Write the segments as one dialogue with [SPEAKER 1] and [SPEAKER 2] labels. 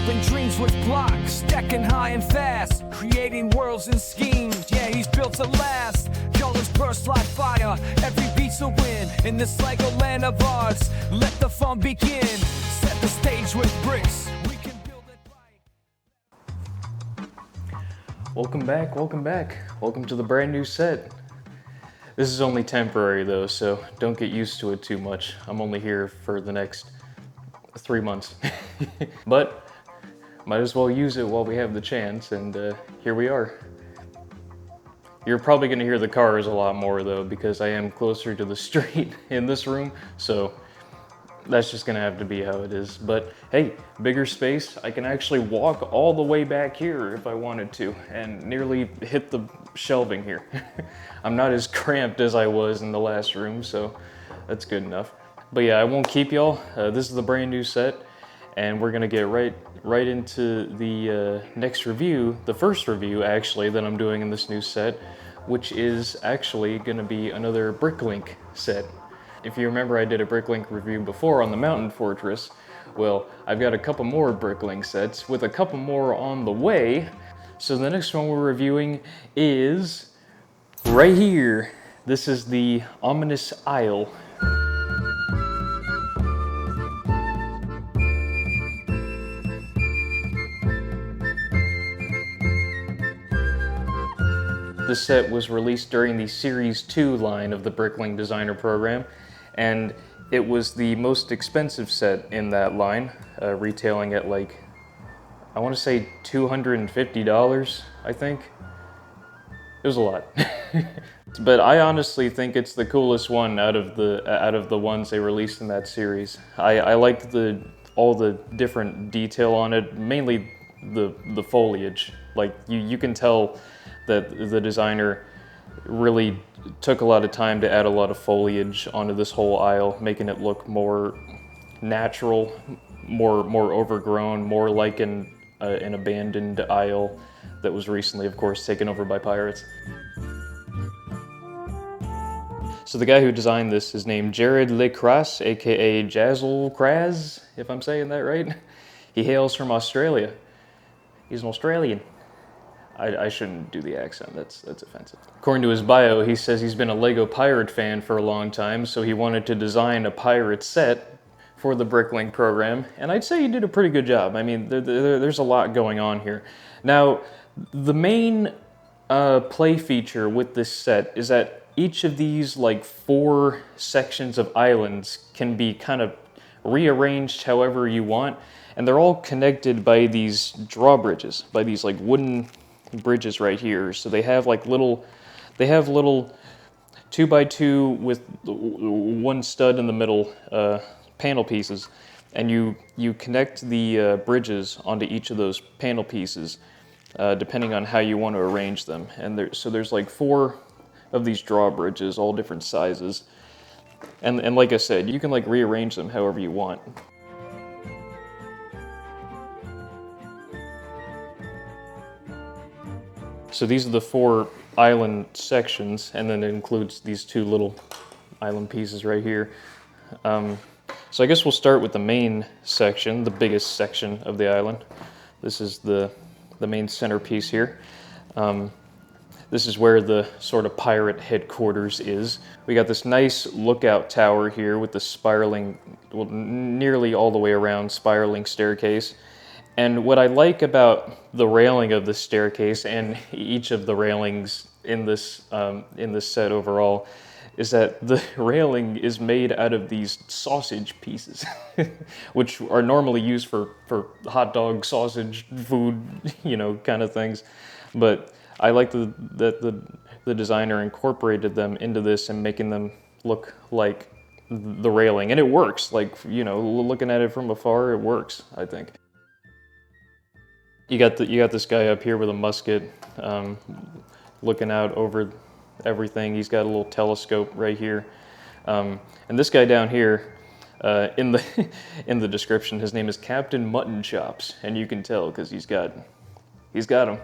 [SPEAKER 1] building dreams with blocks, stacking high and fast, creating worlds and schemes. Yeah, he's built to last. Colors burst like fire, every beat's a win. In this Lego land of ours, let the fun begin. Set the stage with bricks. We can build it right.
[SPEAKER 2] Welcome back, welcome back. Welcome to the brand new set. This is only temporary though, so don't get used to it too much. I'm only here for the next 3 months. But might as well use it while we have the chance, and here we are. You're probably gonna hear the cars a lot more though, because I am closer to the street in this room, so that's just gonna have to be how it is. But hey, bigger space. I can actually walk all the way back here if I wanted to, and nearly hit the shelving here. I'm not as cramped as I was in the last room, so that's good enough. But yeah, I won't keep y'all. This is the brand new set, and we're gonna get right into the next review, the first review actually that I'm doing in this new set, which is actually gonna be another Bricklink set. If you remember, I did a Bricklink review before on the Mountain Fortress. Well, I've got a couple more Bricklink sets with a couple more on the way. So the next one we're reviewing is right here. This is the Ominous Isle. This set was released during the Series 2 line of the Bricklink Designer Program, and it was the most expensive set in that line, retailing at like, I want to say $250, I think. It was a lot. But I honestly think it's the coolest one out of the ones they released in that series. I liked all the different detail on it, mainly the foliage. Like you can tell that the designer really took a lot of time to add a lot of foliage onto this whole aisle, making it look more natural, more overgrown, more like an abandoned aisle that was recently, of course, taken over by pirates. So the guy who designed this is named Jared Lecrasse, aka Jazzle Kraz, if I'm saying that right. He hails from Australia. He's an Australian. I shouldn't do the accent, that's offensive. According to his bio, he says he's been a Lego pirate fan for a long time, so he wanted to design a pirate set for the Bricklink program, and I'd say he did a pretty good job. I mean, there's a lot going on here. Now, the main play feature with this set is that each of these like 4 sections of islands can be kind of rearranged however you want, and they're all connected by these drawbridges, by these like wooden bridges right here. So they have little 2x2 with 1 stud in the middle panel pieces, and you connect the bridges onto each of those panel pieces depending on how you want to arrange them. And there's like 4 of these drawbridges, all different sizes, and like I said, you can like rearrange them however you want. So these are the 4 island sections, and then it includes these 2 little island pieces right here. So I guess we'll start with the main section, the biggest section of the island. This is the main centerpiece here. This is where the sort of pirate headquarters is. We got this nice lookout tower here with the spiraling, well, nearly all the way around spiraling staircase. And what I like about the railing of the staircase and each of the railings in this set overall is that the railing is made out of these sausage pieces, which are normally used for hot dog, sausage, food, kind of things. But I like that the designer incorporated them into this and making them look like the railing. And it works, looking at it from afar, it works, I think. You got this guy up here with a musket, looking out over everything. He's got a little telescope right here, and this guy down here, in the description, his name is Captain Mutton Chops, and you can tell because he's got him. He's got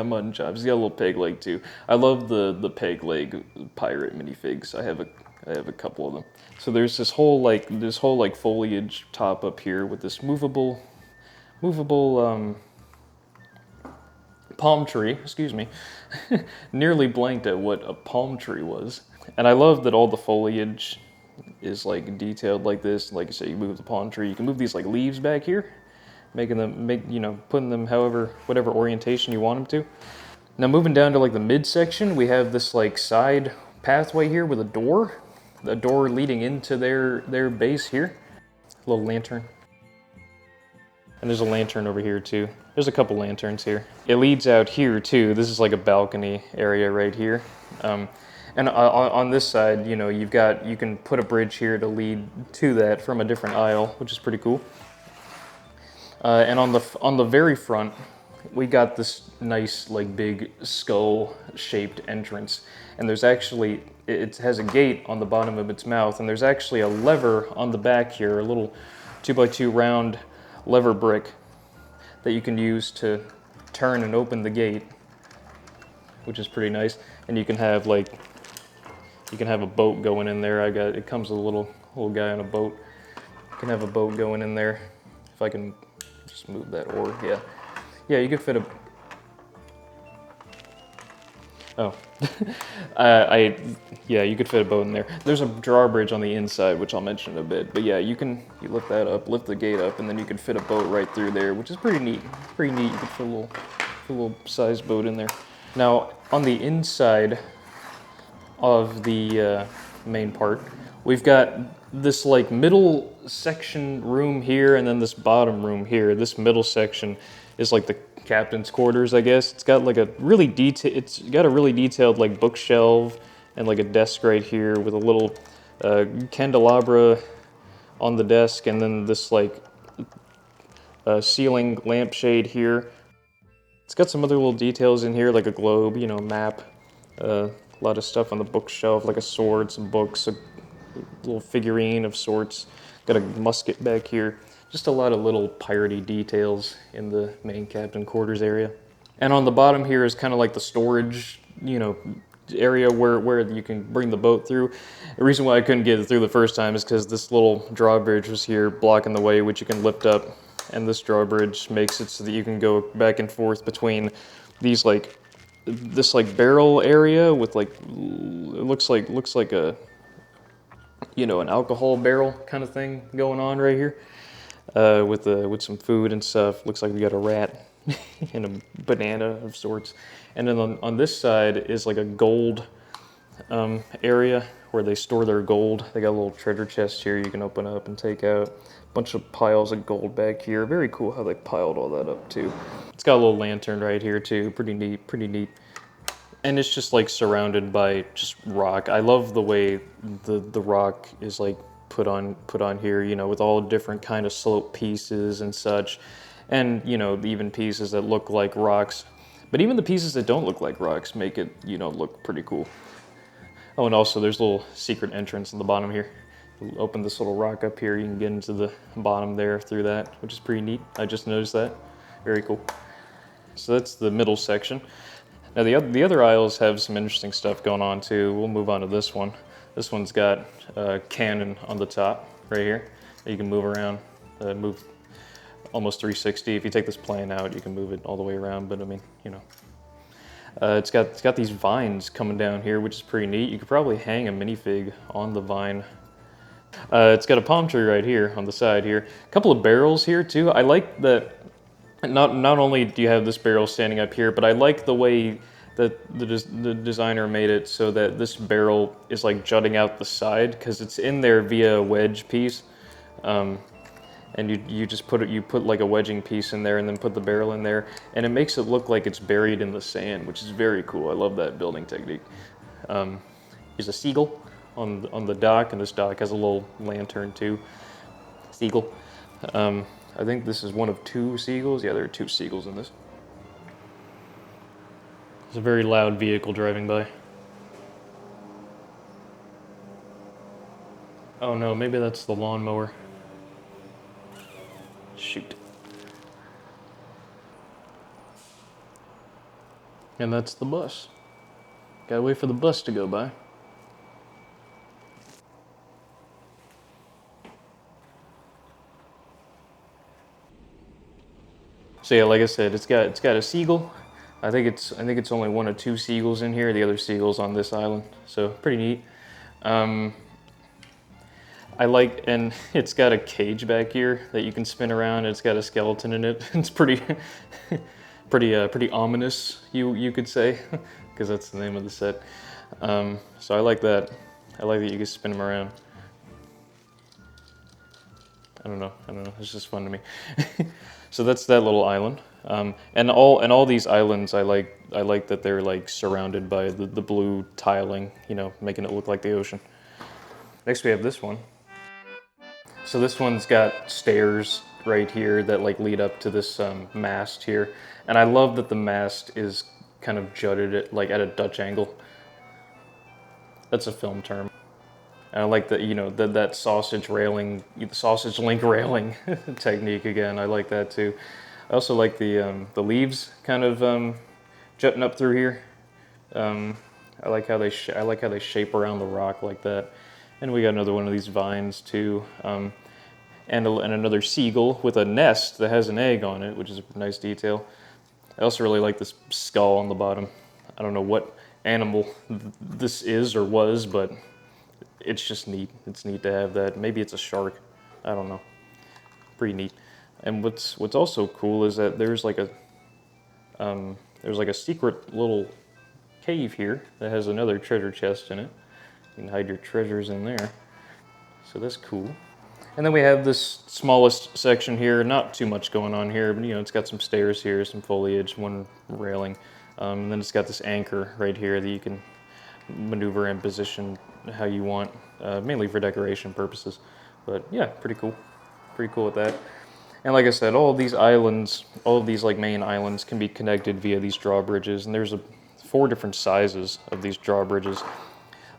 [SPEAKER 2] mutton chops. He's got a little peg leg too. I love the peg leg pirate minifigs. I have a couple of them. So there's this whole foliage top up here with this movable movable palm tree, excuse me. Nearly blanked at what a palm tree was. And I love that all the foliage is like detailed like this. Like I say, you move the palm tree, you can move these like leaves back here, putting them whatever orientation you want them to. Now moving down to like the midsection, we have this like side pathway here with a door leading into their base here. A little lantern. And there's a lantern over here too. There's a couple lanterns here. It leads out here too. This is like a balcony area right here. And on this side, you know, you can put a bridge here to lead to that from a different aisle, which is pretty cool. And on the very front, we got this nice like big skull-shaped entrance. And there's actually, it has a gate on the bottom of its mouth, and there's actually a lever on the back here, a little 2x2 round lever brick that you can use to turn and open the gate, which is pretty nice. And you can have a boat going in there. It comes with a little guy on a boat. You can have a boat going in there. If I can just move that oar, yeah, you could fit a. Oh, you could fit a boat in there. There's a drawbridge on the inside, which I'll mention in a bit. But yeah, you lift that up, lift the gate up, and then you can fit a boat right through there, which is pretty neat. Pretty neat. You could fit a little sized boat in there. Now, on the inside of the main part, we've got this like middle section room here, and then this bottom room here. This middle section is like the captain's quarters, I guess. It's got a really detailed like bookshelf and like a desk right here with a little candelabra on the desk, and then this like ceiling lampshade here. It's got some other little details in here, like a globe, you know, map, a lot of stuff on the bookshelf, like a sword, some books, a little figurine of sorts. Got a musket back here. Just a lot of little piratey details in the main captain quarters area. And on the bottom here is kind of like the storage, you know, area where you can bring the boat through. The reason why I couldn't get it through the first time is because this little drawbridge was here blocking the way, which you can lift up. And this drawbridge makes it so that you can go back and forth between these this barrel area with like, it looks like a, you know, an alcohol barrel kind of thing going on right here. With some food and stuff. Looks like we got a rat and a banana of sorts. And then on this side is like a gold area where they store their gold. They got a little treasure chest here you can open up and take out. A bunch of piles of gold back here. Very cool how they piled all that up too. It's got a little lantern right here too. Pretty neat, pretty neat. And it's just like surrounded by just rock. I love the way the rock is like put on here, you know, with all different kind of slope pieces and such, and you know, even pieces that look like rocks, but even the pieces that don't look like rocks make it, you know, look pretty cool. Oh, and also there's a little secret entrance in the bottom here. You open this little rock up here, you can get into the bottom there through that, which is pretty neat. I just noticed that. Very cool. So that's the middle section. Now the other aisles have some interesting stuff going on too. We'll move on to this one. This one's got a cannon on the top right here that you can move around, move almost 360. If you take this plane out, you can move it all the way around, but I mean, you know. It's got these vines coming down here, which is pretty neat. You could probably hang a minifig on the vine. It's got a palm tree right here on the side here. A couple of barrels here too. I like that not only do you have this barrel standing up here, but I like the way that the designer made it so that this barrel is like jutting out the side, because it's in there via a wedge piece, and you put like a wedging piece in there and then put the barrel in there, and it makes it look like it's buried in the sand, which is very cool. I love that building technique. There's a seagull on the dock, and this dock has a little lantern too. Seagull. I think this is one of 2 seagulls. Yeah, there are 2 seagulls in this. There's a very loud vehicle driving by. Oh no, maybe that's the lawnmower. Shoot. And that's the bus. Gotta wait for the bus to go by. So yeah, like I said, it's got a seagull. I think it's only one or two seagulls in here. The other seagulls on this island, so pretty neat. Um, I like, and it's got a cage back here that you can spin around. It's got a skeleton in it. It's pretty, pretty ominous, you could say, because that's the name of the set. So I like that. I like that you can spin them around. I don't know. It's just fun to me. So that's that little island. And all these islands, I like that they're like surrounded by the blue tiling, making it look like the ocean. Next we have this one. So this one's got stairs right here that like lead up to this mast here, and I love that the mast is kind of jutted at a Dutch angle. That's a film term. And I like that, that sausage railing, sausage link railing technique again. I like that too. I also like the leaves kind of jutting up through here. I like how they shape around the rock like that. And we got another one of these vines too, and another seagull with a nest that has an egg on it, which is a nice detail. I also really like this skull on the bottom. I don't know what animal this is or was, but it's just neat. It's neat to have that. Maybe it's a shark. I don't know. Pretty neat. And what's also cool is that there's like a secret little cave here that has another treasure chest in it. You can hide your treasures in there. So that's cool. And then we have this smallest section here. Not too much going on here, but it's got some stairs here, some foliage, one railing. And then it's got this anchor right here that you can maneuver and position how you want, mainly for decoration purposes. But yeah, pretty cool. Pretty cool with that. And like I said, all of these islands, all of these like main islands can be connected via these drawbridges, and there's 4 different sizes of these drawbridges.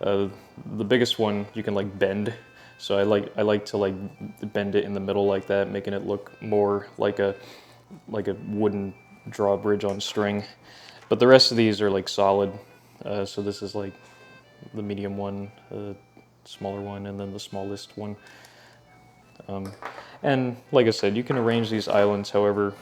[SPEAKER 2] The biggest one you can like bend, so I like to like bend it in the middle like that, making it look more like a wooden drawbridge on string. But the rest of these are like solid. So this is like the medium one, smaller one, and then the smallest one. And like I said, you can arrange these islands however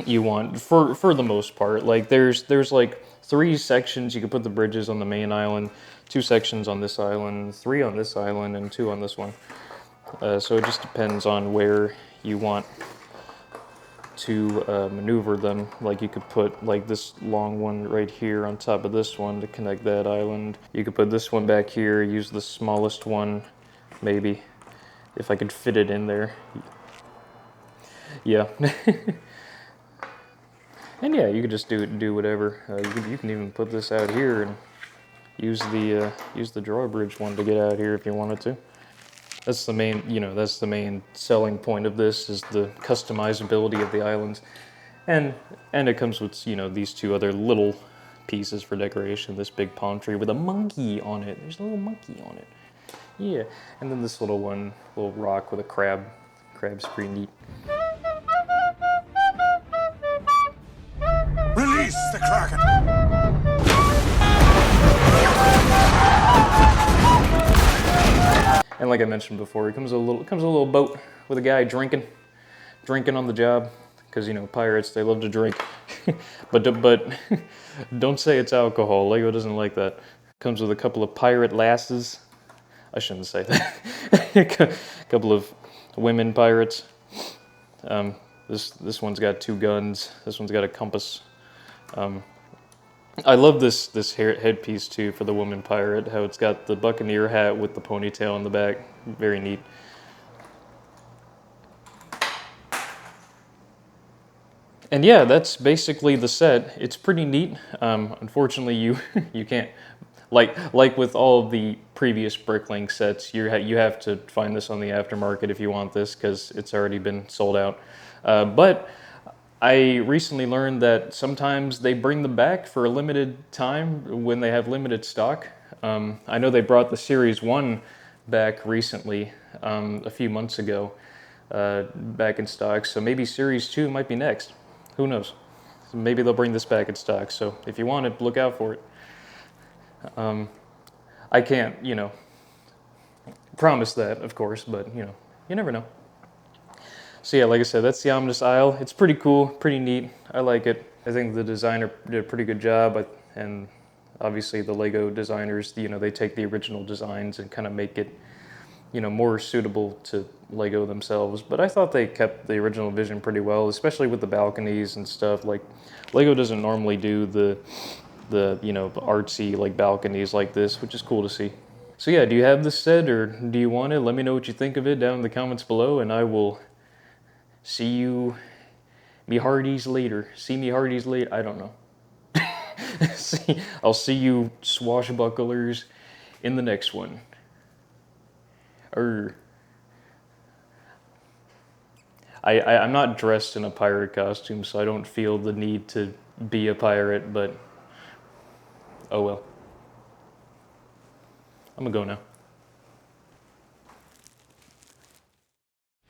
[SPEAKER 2] you want for the most part. Like there's like 3 sections you can put the bridges on the main island, 2 sections on this island, 3 on this island, and 2 on this one. So it just depends on where you want to maneuver them. Like you could put like this long one right here on top of this one to connect that island. You could put this one back here, use the smallest one, maybe, if I could fit it in there. Yeah. And yeah, you could just do whatever. You can even put this out here and use the drawbridge one to get out here if you wanted to. That's the main selling point of this, is the customizability of the islands, and it comes with these 2 other little pieces for decoration. This big palm tree with a monkey on it. There's a little monkey on it. Yeah, and then this little rock with a crab. Crab's pretty neat.
[SPEAKER 3] Release the Kraken!
[SPEAKER 2] And like I mentioned before, it comes a little boat with a guy drinking on the job, because pirates, they love to drink. but don't say it's alcohol. Lego doesn't like that. Comes with a couple of pirate lasses. I shouldn't say that. A couple of women pirates. This one's got 2 guns. This one's got a compass. I love this headpiece too for the woman pirate. How it's got the buccaneer hat with the ponytail in the back. Very neat. And yeah, that's basically the set. It's pretty neat. Unfortunately, you can't, like with all of the previous Bricklink sets, you have to find this on the aftermarket if you want this, because it's already been sold out. But I recently learned that sometimes they bring them back for a limited time when they have limited stock. I know they brought the Series 1 back recently, a few months ago, back in stock. So maybe Series 2 might be next. Who knows? So maybe they'll bring this back in stock. So if you want it, look out for it. I can't, promise that, of course, but you never know. So yeah, like I said, that's the Omnus Isle. It's pretty cool, pretty neat. I like it. I think the designer did a pretty good job, and obviously the Lego designers, they take the original designs and kind of make it, more suitable to Lego themselves. But I thought they kept the original vision pretty well, especially with the balconies and stuff. Like, Lego doesn't normally do the artsy like balconies like this, which is cool to see. So yeah, do you have this set or do you want it? Let me know what you think of it down in the comments below, and I will see you me hearties later. See me hearties later. I don't know. I'll see you swashbucklers in the next one. I'm not dressed in a pirate costume, so I don't feel the need to be a pirate, but oh well. I'm gonna go now.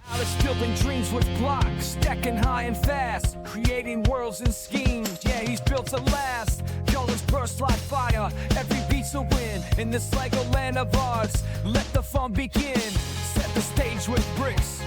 [SPEAKER 1] Alice building dreams with blocks, stacking high and fast, creating worlds and schemes. Yeah, he's built to last. Colors burst like fire, every beat's a win. In this Lego land of ours, let the fun begin. Set the stage with bricks.